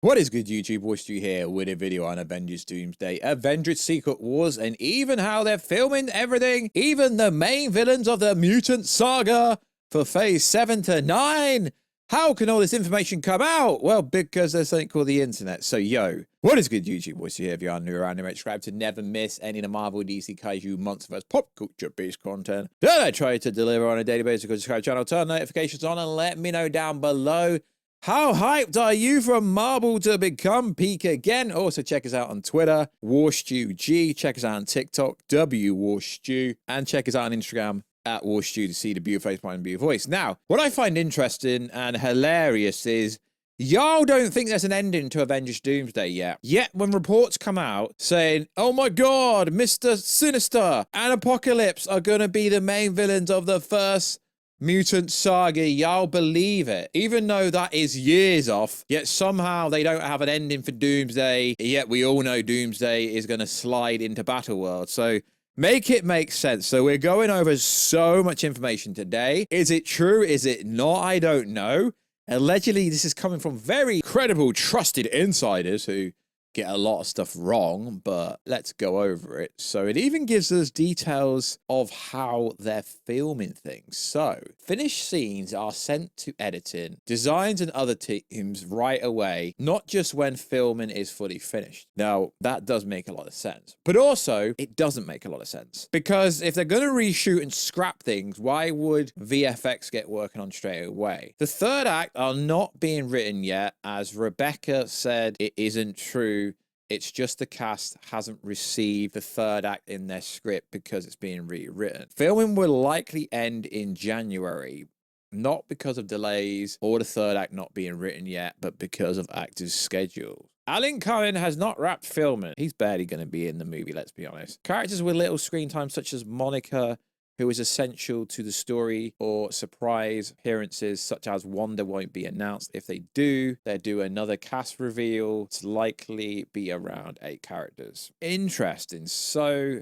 What is good, YouTube? Warstu here with a video on Avengers Doomsday, Avengers Secret Wars, and even how they're filming everything, even the main villains of the mutant saga for phase 7 to 9. How can all this information come out? Well, because there's something called the internet. So, yo, what is good, YouTube? Warstu here. If you are new around here, subscribe to never miss any of the Marvel, DC, Kaiju, Monsterverse, pop culture-based content that I try to deliver on a daily basis. Subscribe to the channel, turn notifications on, and let me know down below. How hyped are you from Marvel to become peak again? Also, check us out on Twitter, WarstuG. Check us out on TikTok, WWarstu. And check us out on Instagram, at Warstu, to see the beautiful face behind the beautiful voice. Now, what I find interesting and hilarious is y'all don't think there's an ending to Avengers Doomsday yet. Yet, when reports come out saying, oh my god, Mr. Sinister and Apocalypse are going to be the main villains of the first mutant saga, y'all believe it, even though that is years off. Yet somehow they don't have an ending for Doomsday, yet we all know Doomsday is going to slide into Battleworld. So make it make sense. So we're going over so much information today. Is it true? Is it not? I don't know. Allegedly, this is coming from very credible, trusted insiders who get a lot of stuff wrong, but let's go over it. So it even gives us details of how they're filming things. So finished scenes are sent to editing, designs and other teams right away, not just when filming is fully finished. Now, that does make a lot of sense, but also it doesn't make a lot of sense, because if they're going to reshoot and scrap things, why would VFX get working on straight away? The third act are not being written yet, as Rebecca said it isn't true. It's just the cast hasn't received the third act in their script because it's being rewritten. Filming will likely end in January, not because of delays or the third act not being written yet, but because of actors' schedules. Alan Cohen has not wrapped filming. He's barely going to be in the movie, let's be honest. Characters with little screen time, such as Monica, who is essential to the story, or surprise appearances such as Wanda, won't be announced. If they do, they do another cast reveal. It's likely be around 8 characters. Interesting. So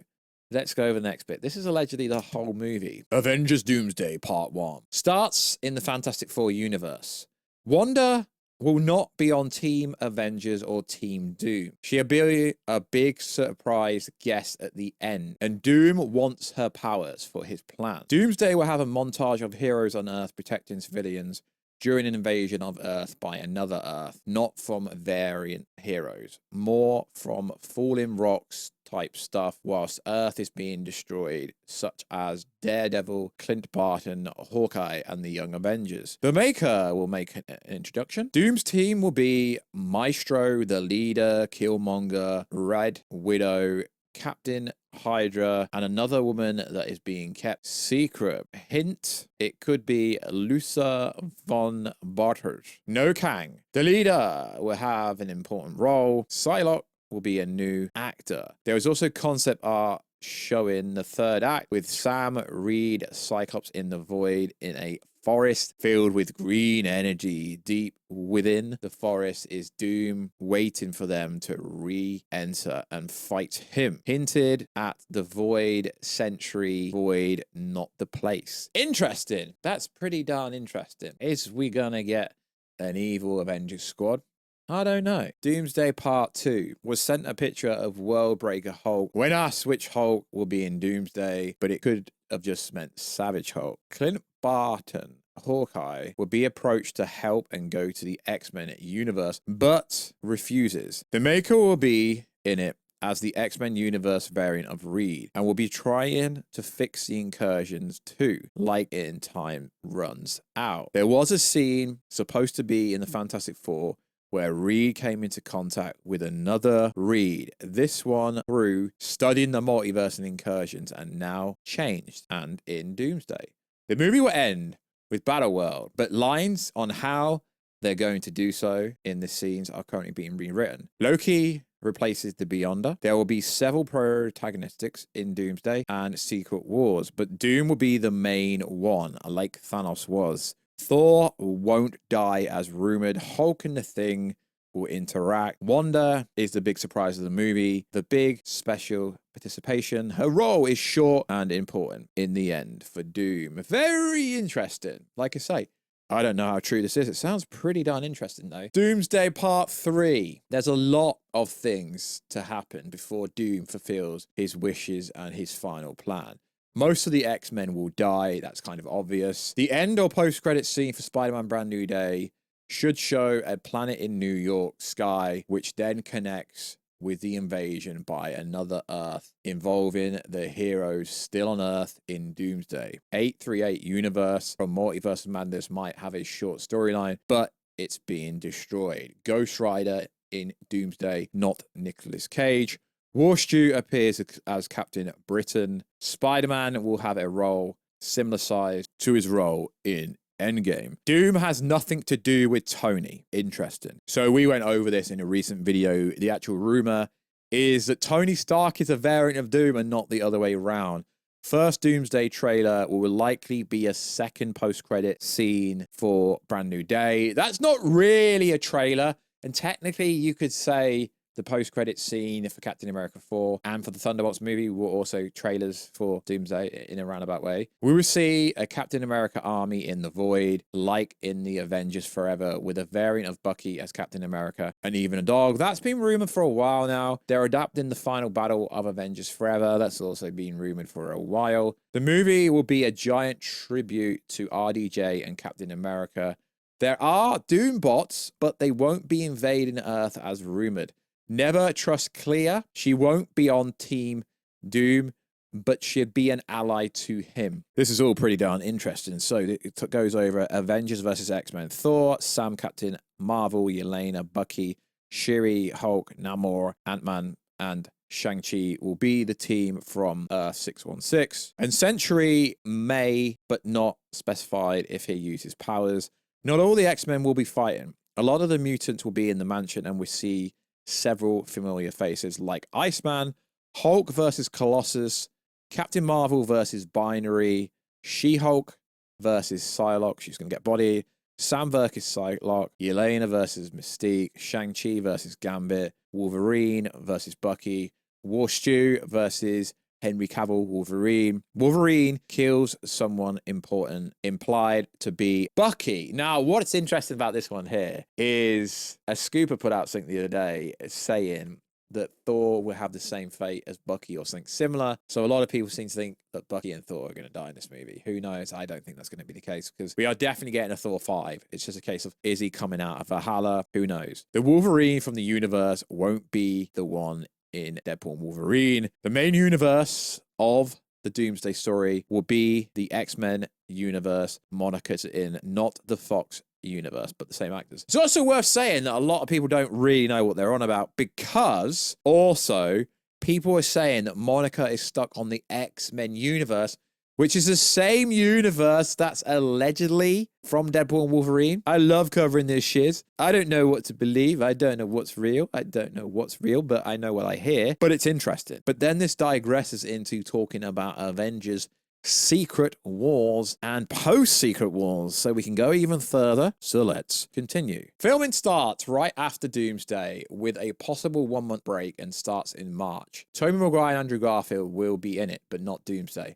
let's go over the next bit. This is allegedly the whole movie. Avengers Doomsday Part 1 starts in the Fantastic Four universe. Wanda will not be on Team Avengers or Team Doom. She'll be a big surprise guest at the end, and Doom wants her powers for his plan. Doomsday will have a montage of heroes on Earth protecting civilians during an invasion of Earth by another Earth, not from variant heroes, more from falling rocks type stuff whilst Earth is being destroyed, such as Daredevil, Clint Barton, Hawkeye, and the Young Avengers. The Maker will make an introduction. Doom's team will be Maestro, the Leader, Killmonger, Red Widow, Captain Hydra, and another woman that is being kept secret. Hint, it could be Lucia von Barters. No Kang. The Leader will have an important role. Psylocke will be a new actor. There is also concept art showing the third act with Sam, Reed, Cyclops in the void in a forest filled with green energy. Deep within the forest is Doom, waiting for them to re-enter and fight him. Hinted at the void, Sentry, void, not the place. Interesting. That's pretty darn interesting. Is we gonna get an evil Avengers squad? I don't know. Doomsday Part 2 was sent a picture of Worldbreaker Hulk when asked which Hulk will be in Doomsday, but it could have just meant Savage Hulk. Clint Barton, Hawkeye, will be approached to help and go to the X-Men universe, but refuses. The Maker will be in it as the X-Men universe variant of Reed, and will be trying to fix the incursions too, like in time runs out. There was a scene supposed to be in the Fantastic Four where Reed came into contact with another Reed, this one through studying the multiverse and incursions, and now changed and in Doomsday. The movie will end with Battleworld, but lines on how they're going to do so in the scenes are currently being rewritten. Loki replaces the Beyonder. There will be several protagonists in Doomsday and Secret Wars, but Doom will be the main one, like Thanos was. Thor won't die as rumored. Hulk and the Thing will interact. Wanda is the big surprise of the movie, the big special participation. Her role is short and important in the end for Doom. Very interesting. Like I say, I don't know how true this is. It sounds pretty darn interesting, though. Doomsday Part 3. There's a lot of things to happen before Doom fulfills his wishes and his final plan. Most of the X-Men will die. That's kind of obvious. The end or post-credit scene for Spider-Man Brand New Day should show a planet in New York sky, which then connects with the invasion by another Earth, involving the heroes still on Earth in Doomsday. 838 universe from Multiverse of Madness might have a short storyline, but it's being destroyed. Ghost Rider in Doomsday, not Nicolas Cage. Warstu appears as Captain Britain. Spider-Man will have a role similar size to his role in Endgame. Doom has nothing to do with Tony. Interesting. So we went over this in a recent video. The actual rumor is that Tony Stark is a variant of Doom and not the other way around. First Doomsday trailer will likely be a second post-credit scene for Brand New Day. That's not really a trailer. And technically you could say the post-credit scene for Captain America 4 and for the Thunderbolts movie were also trailers for Doomsday in a roundabout way. We will see a Captain America army in the void, like in the Avengers Forever, with a variant of Bucky as Captain America and even a dog. That's been rumored for a while now. They're adapting the final battle of Avengers Forever. That's also been rumored for a while. The movie will be a giant tribute to RDJ and Captain America. There are Doom bots, but they won't be invading Earth as rumored. Never trust Clea. She won't be on Team Doom, but she'd be an ally to him. This is all pretty darn interesting. So it goes over Avengers versus X-Men. Thor, Sam, Captain Marvel, Yelena, Bucky, Shuri, Hulk, Namor, Ant-Man, and Shang-Chi will be the team from Earth 616. And Sentry may, but not specified if he uses powers. Not all the X-Men will be fighting. A lot of the mutants will be in the mansion, and we see several familiar faces like Iceman, Hulk versus Colossus, Captain Marvel versus Binary, She-Hulk versus Psylocke, she's going to get bodied, Sam versus Psylocke, Yelena versus Mystique, Shang-Chi versus Gambit, Wolverine versus Bucky, Warstu versus Henry Cavill Wolverine. Wolverine kills someone important, implied to be Bucky. Now, what's interesting about this one here is a scooper put out something the other day saying that Thor will have the same fate as Bucky or something similar. So a lot of people seem to think that Bucky and Thor are going to die in this movie. Who knows? I don't think that's going to be the case because we are definitely getting a Thor 5. It's just a case of, is he coming out of Valhalla? Who knows? The Wolverine from the universe won't be the one in Deadpool and Wolverine. The main universe of the Doomsday story will be the X-Men universe Monica's in, not the Fox universe, but the same actors. It's also worth saying that a lot of people don't really know what they're on about, because also people are saying that Monica is stuck on the X-Men universe, which is the same universe that's allegedly from Deadpool and Wolverine. I love covering this shit. I don't know what to believe. I don't know what's real. I don't know what's real, but I know what I hear. But it's interesting. But then this digresses into talking about Avengers Secret Wars and post-Secret Wars, so we can go even further. So let's continue. Filming starts right after Doomsday with a possible 1-month break and starts in March. Tobey Maguire and Andrew Garfield will be in it, but not Doomsday.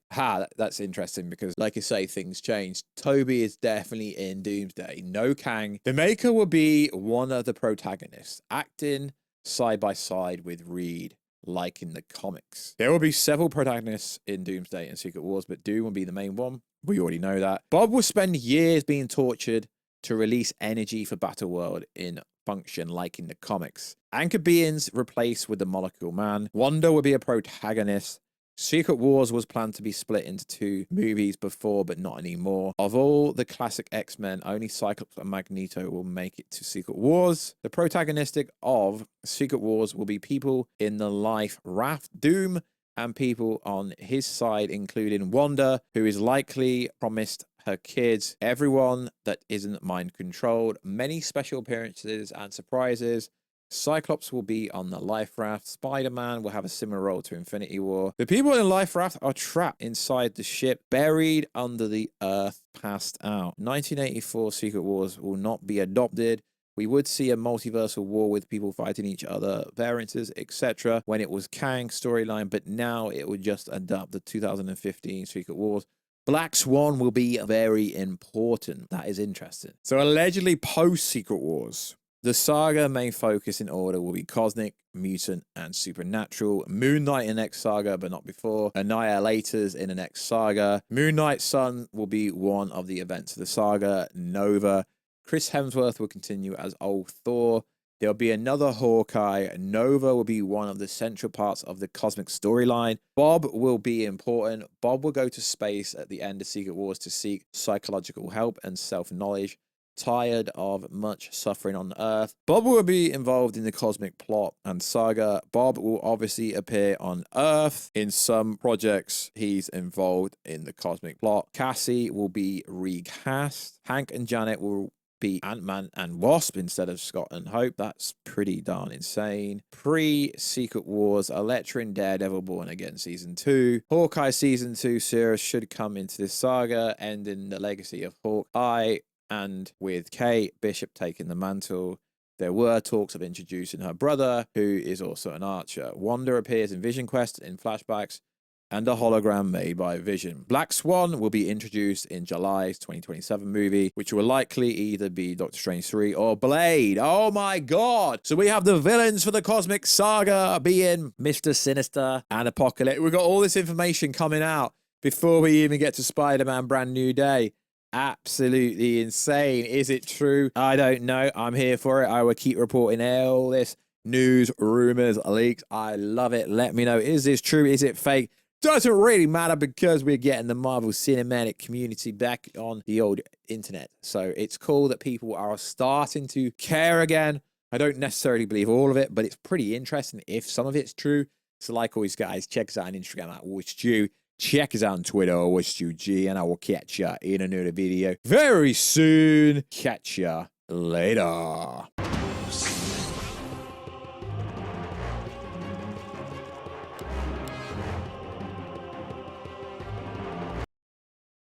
That's interesting because, like I say, things change. Tobey is definitely in Doomsday. No Kang. The Maker will be one of the protagonists, acting side by side with Reed, like in the comics. There will be several protagonists in Doomsday and Secret Wars, but Doom will be the main one. We already know that. Bob will spend years being tortured to release energy for Battleworld in function, like in the comics. Anchor beings replaced with the Molecule Man. Wanda will be a protagonist. Secret Wars was planned to be split into 2 movies before, but not anymore. Of all the classic X-Men, only Cyclops and Magneto will make it to Secret Wars. The protagonistic of Secret Wars will be people in the life raft, Doom, and people on his side, including Wanda, who is likely promised her kids, everyone that isn't mind-controlled, many special appearances and surprises. Cyclops will be on the life raft. Spider-Man will have a similar role to Infinity War. The people in the life raft are trapped inside the ship, buried under the earth, passed out. 1984 Secret Wars will not be adopted. We would see a multiversal war with people fighting each other, variances, etc. when it was Kang's storyline, but now it would just adopt the 2015 Secret Wars, Black Swan will be very important. That is interesting. So allegedly post-Secret Wars, the saga main focus in order will be cosmic, mutant, and supernatural. Moon Knight in the next saga, but not before. Annihilators in the next saga. Moon Knight's son will be one of the events of the saga. Nova. Chris Hemsworth will continue as old Thor. There'll be another Hawkeye. Nova will be one of the central parts of the cosmic storyline. Bob will be important. Bob will go to space at the end of Secret Wars to seek psychological help and self-knowledge. Tired of much suffering on Earth. Bob will be involved in the cosmic plot and saga. Bob will obviously appear on Earth. In some projects, he's involved in the cosmic plot. Cassie will be recast. Hank and Janet will be Ant-Man and Wasp instead of Scott and Hope. That's pretty darn insane. Pre-Secret Wars, Elektra and Daredevil Born Again Season 2. Hawkeye Season 2 series should come into this saga, ending the legacy of Hawkeye. And with Kate Bishop taking the mantle, there were talks of introducing her brother, who is also an archer. Wanda appears in Vision Quest in flashbacks, and a hologram made by Vision. Black Swan will be introduced in July's 2027 movie, which will likely either be Doctor Strange 3 or Blade. Oh my god! So we have the villains for the Cosmic Saga being Mr. Sinister and Apocalypse. We've got all this information coming out before we even get to Spider-Man Brand New Day. Absolutely insane. Is it true? I don't know. I'm here for it. I will keep reporting all this news, rumors, leaks. I love it. Let me know. Is this true? Is it fake? Doesn't really matter because we're getting the Marvel Cinematic community back on the old internet. So it's cool that people are starting to care again. I don't necessarily believe all of it, but it's pretty interesting if some of it's true. So like always, guys, check us out on Instagram at Warstu. Check us out on Twitter, WarstuG, and I will catch ya in another video very soon. Catch ya later.